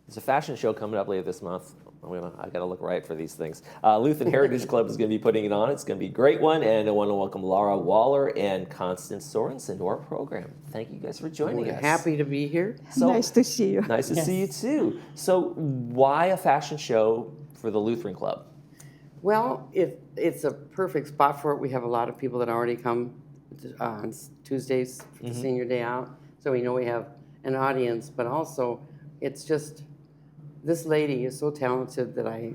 There's a fashion show coming up later this month. I got to look right for these things. Lutheran Heritage Club is going to be putting it on. It's going to be a great one, and I want to welcome Laura Waller and Constance Sorensen to our program. Thank you guys for joining us. Happy to be here. So, nice to see you. Nice to see you too. So, why a fashion show for the Lutheran Club? Well, it's a perfect spot for it. We have a lot of people that already come on Tuesdays for the senior day out, so we know we have an audience. But also, it's just, this lady is so talented that I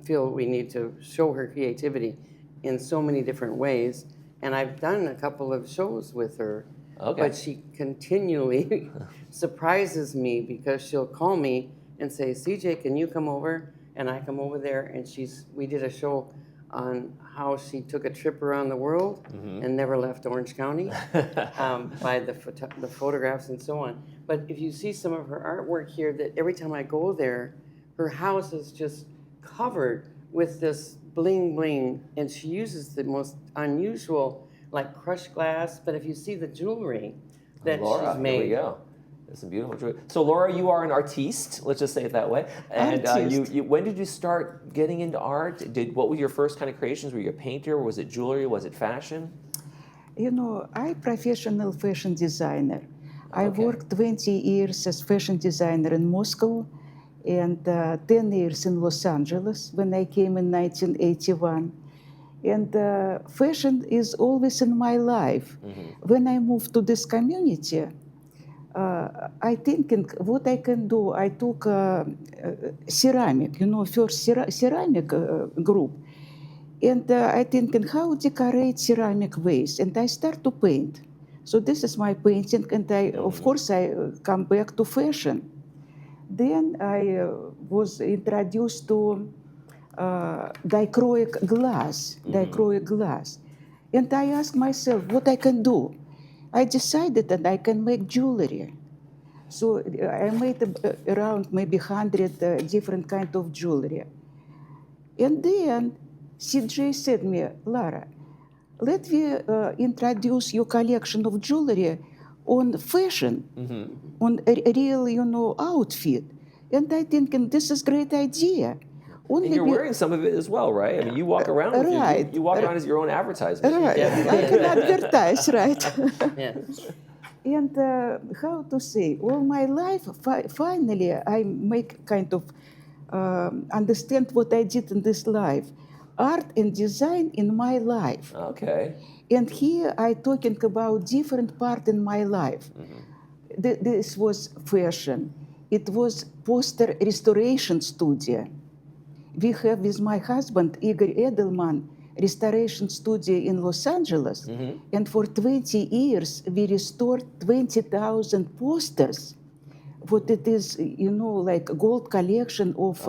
feel we need to show her creativity in so many different ways. And I've done a couple of shows with her, but she continually surprises me because she'll call me and say, CJ, can you come over? And I come over there, and we did a show on how she took a trip around the world and never left Orange County by the photographs and so on. But if you see some of her artwork here, that every time I go there, her house is just covered with this bling bling, and she uses the most unusual, like crushed glass. But if you see the jewelry that Laura, she's made, here we go. It's a beautiful jewelry. So Laura, you are an artiste. Let's just say it that way. And you, when did you start getting into art? What were your first kind of creations? Were you a painter? Was it jewelry? Was it fashion? You know, I'm professional fashion designer. I worked 20 years as fashion designer in Moscow and 10 years in Los Angeles when I came in 1981. And fashion is always in my life. When I moved to this community, I thinking what I can do. I took ceramic, first ceramic group. And I thinking how decorate ceramic vase. And I start to paint. So this is my painting, and of course I come back to fashion. Then I was introduced to dichroic glass, and I asked myself what I can do. I decided that I can make jewelry. So I made around maybe 100 different kind of jewelry. And then CJ said to me, Lara, let me introduce your collection of jewelry on fashion, on a real, outfit. And I think this is great idea. And you're wearing some of it as well, right? I mean, you walk around with you walk around as your own advertisement. Right, I can advertise, right? And how to say, all my life, finally, I make kind of understand what I did in this life. Art and design in my life. Okay. And here I talking about different part in my life. This was fashion. It was poster restoration studio. We have with my husband, Igor Edelman, restoration studio in Los Angeles. And for 20 years, we restored 20,000 posters. What it is, like a gold collection of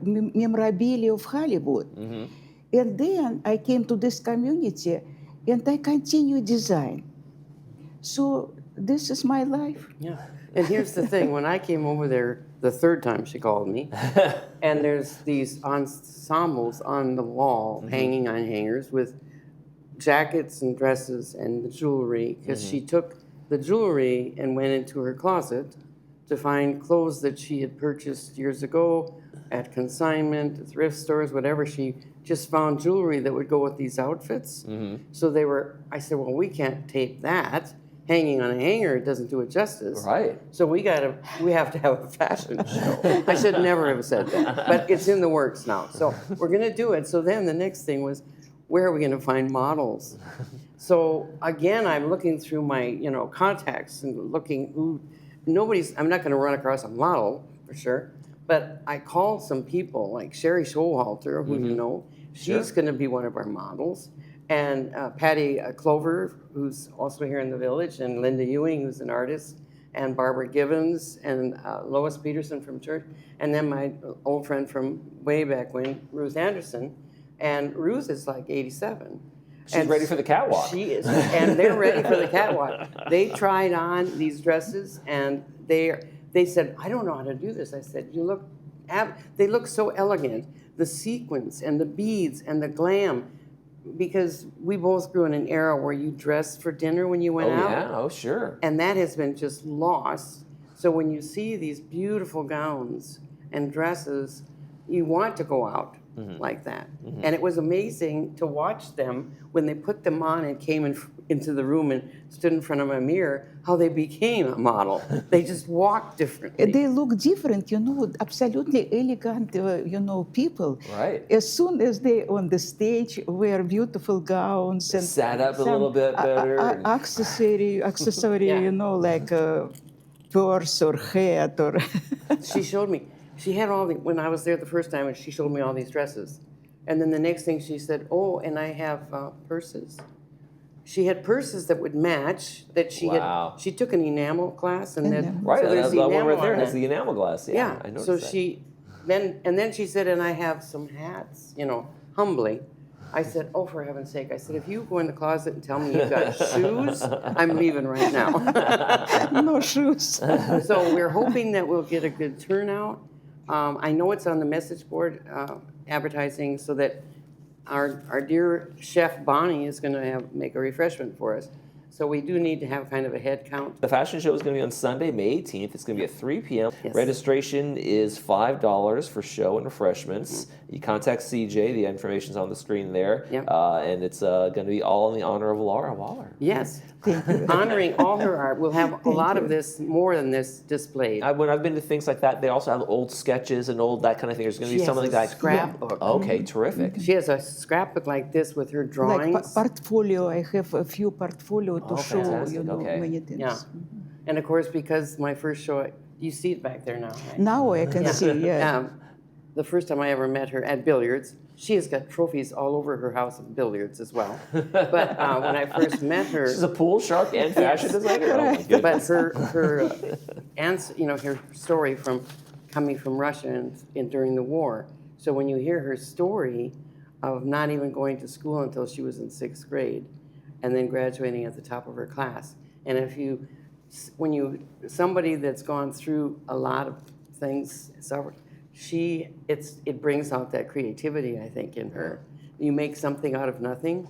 memorabilia of Hollywood. And then I came to this community and I continue design. So this is my life. Yeah. And here's the thing, when I came over there the third time she called me, and there's these ensembles on the wall hanging on hangers with jackets and dresses and the jewelry, because she took the jewelry and went into her closet to find clothes that she had purchased years ago at consignment, thrift stores, whatever. She just found jewelry that would go with these outfits. So I said, well, we can't tape that. Hanging on a hanger, it doesn't do it justice. Right. So we have to have a fashion show. I should never have said that, but it's in the works now. So we're going to do it. So then the next thing was, where are we going to find models? So again, I'm looking through my, contacts and looking I'm not going to run across a model for sure, but I called some people like Sherry Showalter, who you know, she's going to be one of our models. And Patty Clover, who's also here in the village, and Linda Ewing, who's an artist, and Barbara Givens, and Lois Peterson from church, and then my old friend from way back when, Ruth Anderson. And Ruth is like 87. She's ready for the catwalk. She is, and they're ready for the catwalk. They tried on these dresses, and they said, I don't know how to do this. I said, they look so elegant. The sequins and the beads and the glam. Because we both grew in an era where you dressed for dinner when you went out. Oh, yeah. Oh, sure. And that has been just lost. So when you see these beautiful gowns and dresses, you want to go out like that. And it was amazing to watch them when they put them on and came into the room and stood in front of a mirror, how they became a model. They just walked differently. They look different, absolutely elegant, people. Right. As soon as they on the stage wear beautiful gowns and Sat up a little bit better. accessory, Yeah. like a purse or hat or. She showed me. She had when I was there the first time, and she showed me all these dresses. And then the next thing she said, oh, and I have purses. She had purses that would match, that she Wow. she took an enamel class, and then Enamel. Right, so there's that's the one enamel right there on has it. the enamel glass. Yeah, Yeah. I noticed So that. then she said, and I have some hats, humbly. I said, oh, for heaven's sake. I said, if you go in the closet and tell me you've got shoes, I'm leaving right now. No shoes. So we're hoping that we'll get a good turnout. I know it's on the message board advertising so that our dear chef Bonnie is going to make a refreshment for us. So we do need to have kind of a head count. The fashion show is going to be on Sunday, May 18th. It's going to be at 3 p.m. Yes. Registration is $5 for show and refreshments. You contact CJ. The information's on the screen there. Yep. And it's going to be all in the honor of Laura Waller. Yes. Thank you. Honoring all her art. We'll have a lot of this, more than this, displayed. When I've been to things like that, they also have old sketches and old that kind of thing. There's going to be She has something a like that. scrapbook. Okay, terrific. She has a scrapbook like this with her Like drawings. portfolio, I have a few portfolio to Oh, show, fantastic. Okay. many things. Yeah. And of course, because my first show, you see it back there now, right? Now I can see, yeah. The first time I ever met her at billiards, she has got trophies all over her house of billiards as well. But when I first met her, She's a pool shark and fashion designer. Oh, my goodness. but her answer, her story from coming from Russia and during the war. So when you hear her story of not even going to school until she was in 6th grade, and then graduating at the top of her class, and somebody that's gone through a lot of things, it brings out that creativity, I think, in her. You make something out of nothing.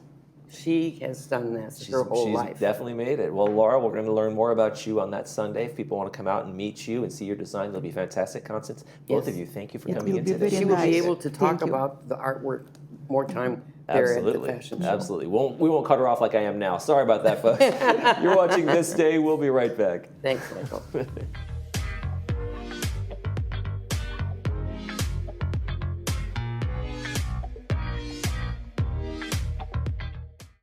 She has done this her whole She's life. definitely made it. Well, Laura, we're going to learn more about you on that Sunday. If people want to come out and meet you and see your design, it'll be fantastic. Constance, both Yes. of you, thank you for It coming will in be today. very She will be nice. able to talk Thank you. about the artwork more time there at the Absolutely. fashion show. Absolutely. We won't cut her off like I am now. Sorry about that, folks. You're watching This Day. We'll be right back. Thanks, Michael.